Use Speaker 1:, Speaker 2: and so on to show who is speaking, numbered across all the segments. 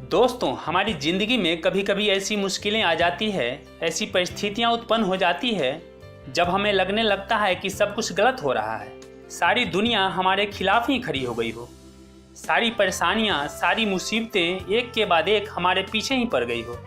Speaker 1: दोस्तों, हमारी ज़िंदगी में कभी कभी ऐसी मुश्किलें आ जाती है, ऐसी परिस्थितियां उत्पन्न हो जाती है जब हमें लगने लगता है कि सब कुछ गलत हो रहा है, सारी दुनिया हमारे खिलाफ ही खड़ी हो गई हो, सारी परेशानियां, सारी मुसीबतें एक के बाद एक हमारे पीछे ही पड़ गई हो।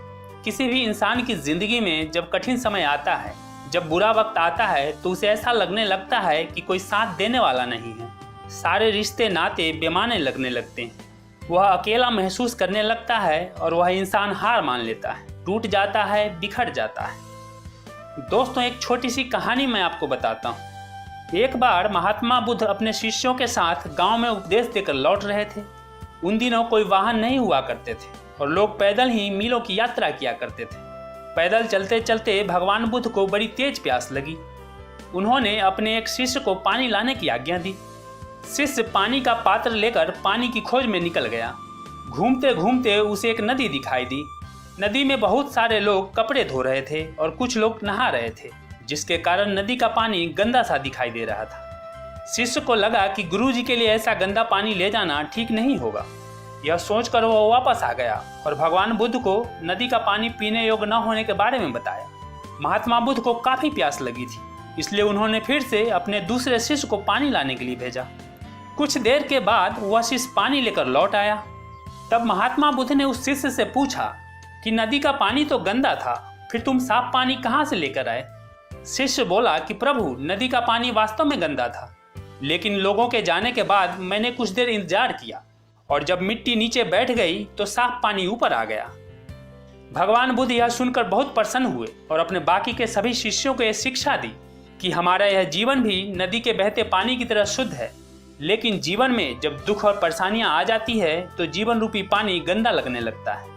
Speaker 1: किसी भी इंसान की ज़िंदगी में जब कठिन समय आता है, जब बुरा वक्त आता है, तो उसे ऐसा लगने लगता है कि कोई साथ देने वाला नहीं है। सारे रिश्ते नाते बेमाने लगने लगते हैं। वह अकेला महसूस करने लगता है और वह इंसान हार मान लेता है, टूट जाता है, बिखर जाता है। दोस्तों, एक छोटी सी कहानी मैं आपको बताता हूँ। एक बार महात्मा बुद्ध अपने शिष्यों के साथ गांव में उपदेश देकर लौट रहे थे। उन दिनों कोई वाहन नहीं हुआ करते थे और लोग पैदल ही मीलों की यात्रा किया करते थे। पैदल चलते चलते भगवान बुद्ध को बड़ी तेज प्यास लगी। उन्होंने अपने एक शिष्य को पानी लाने की आज्ञा दी। शिष्य पानी का पात्र लेकर पानी की खोज में निकल गया। घूमते घूमते उसे एक नदी दिखाई दी। नदी में बहुत सारे लोग कपड़े धो रहे थे और कुछ लोग नहा रहे थे, जिसके कारण नदी का पानी गंदा सा दिखाई दे रहा था। शिष्य को लगा कि गुरुजी के लिए ऐसा गंदा पानी ले जाना ठीक नहीं होगा। यह सोचकर वह वापस आ गया और भगवान बुद्ध को नदी का पानी पीने योग्य न होने के बारे में बताया। महात्मा बुद्ध को काफी प्यास लगी थी, इसलिए उन्होंने फिर से अपने दूसरे शिष्य को पानी लाने के लिए भेजा। कुछ देर के बाद वह शिष्य पानी लेकर लौट आया। तब महात्मा बुद्ध ने उस शिष्य से पूछा कि नदी का पानी तो गंदा था, फिर तुम साफ पानी कहाँ से लेकर आए? शिष्य बोला कि प्रभु, नदी का पानी वास्तव में गंदा था, लेकिन लोगों के जाने के बाद मैंने कुछ देर इंतजार किया और जब मिट्टी नीचे बैठ गई तो साफ पानी ऊपर आ गया। भगवान बुद्ध यह सुनकर बहुत प्रसन्न हुए और अपने बाकी के सभी शिष्यों को यह शिक्षा दी कि हमारा यह जीवन भी नदी के बहते पानी की तरह शुद्ध है, लेकिन जीवन में जब दुख और परेशानियां आ जाती है तो जीवन रूपी पानी गंदा लगने लगता है।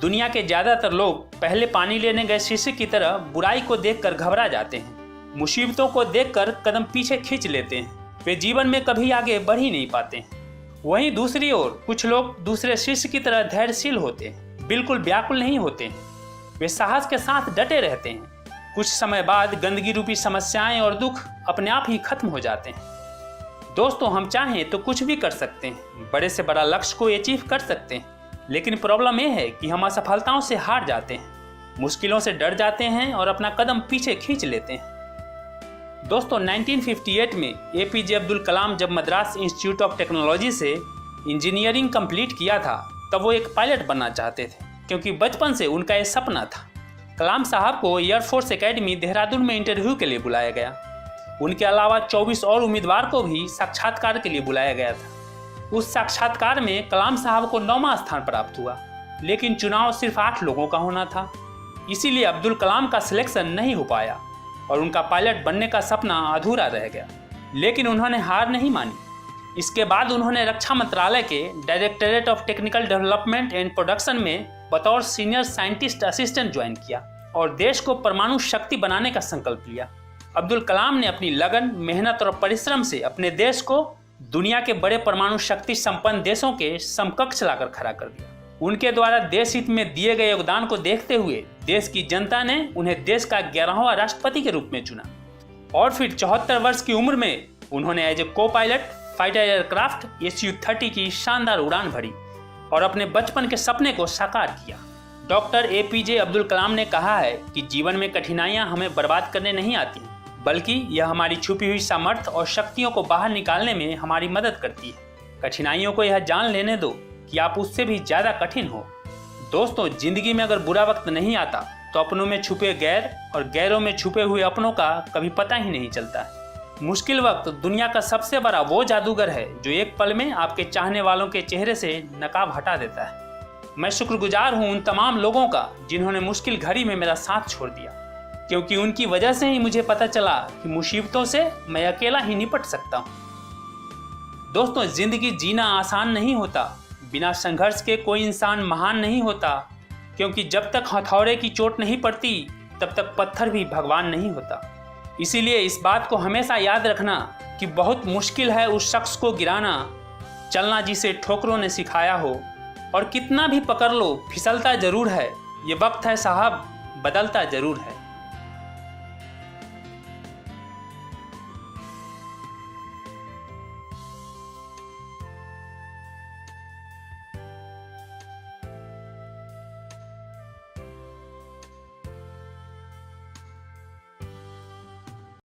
Speaker 1: दुनिया के ज्यादातर लोग पहले पानी लेने गए शिष्य की तरह बुराई को देखकर घबरा जाते हैं, मुसीबतों को देखकर कदम पीछे खींच लेते हैं। वे जीवन में कभी आगे बढ़ ही नहीं पाते हैं। वहीं दूसरी ओर कुछ लोग दूसरे शिष्य की तरह धैर्यशील होते हैं, बिल्कुल व्याकुल नहीं होते हैं। वे साहस के साथ डटे रहते हैं। कुछ समय बाद गंदगी रूपी समस्याएं और दुख अपने आप ही खत्म हो जाते हैं। दोस्तों, हम चाहें तो कुछ भी कर सकते हैं, बड़े से बड़ा लक्ष्य को अचीव कर सकते हैं, लेकिन प्रॉब्लम यह है कि हम असफलताओं से हार जाते हैं, मुश्किलों से डर जाते हैं और अपना कदम पीछे खींच लेते हैं। दोस्तों, 1958 में एपीजे अब्दुल कलाम जब मद्रास इंस्टीट्यूट ऑफ टेक्नोलॉजी से इंजीनियरिंग कंप्लीट किया था, तब वो एक पायलट बनना चाहते थे, क्योंकि बचपन से उनका ये सपना था। कलाम साहब को एयरफोर्स एकेडमी देहरादून में इंटरव्यू के लिए बुलाया गया। उनके अलावा 24 और उम्मीदवार को भी साक्षात्कार के लिए बुलाया गया था। उस साक्षात्कार में कलाम साहब को 9वां स्थान प्राप्त हुआ, लेकिन चुनाव सिर्फ 8 लोगों का होना था, इसीलिए अब्दुल कलाम का सिलेक्शन नहीं हो पाया और उनका पायलट बनने का सपना अधूरा रह गया। लेकिन उन्होंने हार नहीं मानी। इसके बाद उन्होंने रक्षा मंत्रालय के directorate of technical development and production में बतौर सीनियर साइंटिस्ट असिस्टेंट ज्वाइन किया और देश को परमाणु शक्ति बनाने का संकल्प लिया। अब्दुल कलाम ने अपनी लगन, मेहनत और परिश्रम से अपने देश को दुनिया के बड़े परमाणु शक्ति संपन्न देशों के समकक्ष लाकर खड़ा कर दिया। उनके द्वारा देश हित में दिए गए योगदान को देखते हुए देश की जनता ने उन्हें देश का 11वां राष्ट्रपति के रूप में चुना और फिर 74 वर्ष की उम्र में उन्होंने एज ए को पायलट फाइटर एयरक्राफ्ट Su-30 की शानदार उड़ान भरी और अपने बचपन के सपने को साकार किया। डॉक्टर एपीजे अब्दुल कलाम ने कहा है कि जीवन में कठिनाइयां हमें बर्बाद करने नहीं आती, बल्कि यह हमारी छुपी हुई सामर्थ्य और शक्तियों को बाहर निकालने में हमारी मदद करती है। कठिनाइयों को यह जान लेने दो कि आप उससे भी ज्यादा कठिन हो। दोस्तों, जिंदगी में अगर बुरा वक्त नहीं आता तो अपनों में छुपे गैर और गैरों में छुपे हुए अपनों का कभी पता ही नहीं चलता है। मुश्किल वक्त दुनिया का सबसे बड़ा वो जादूगर है जो एक पल में आपके चाहने वालों के चेहरे से नकाब हटा देता है। मैं शुक्रगुजार हूँ उन तमाम लोगों का जिन्होंने मुश्किल घड़ी में मेरा साथ छोड़ दिया, क्योंकि उनकी वजह से ही मुझे पता चला कि मुसीबतों से मैं अकेला ही निपट सकता हूँ। दोस्तों, जिंदगी जीना आसान नहीं होता। बिना संघर्ष के कोई इंसान महान नहीं होता, क्योंकि जब तक हथौड़े की चोट नहीं पड़ती तब तक पत्थर भी भगवान नहीं होता। इसीलिए इस बात को हमेशा याद रखना कि बहुत मुश्किल है उस शख्स को गिराना, चलना जिसे ठोकरों ने सिखाया हो, और कितना भी पकड़ लो फिसलता जरूर है। ये वक्त है साहब, बदलता जरूर है।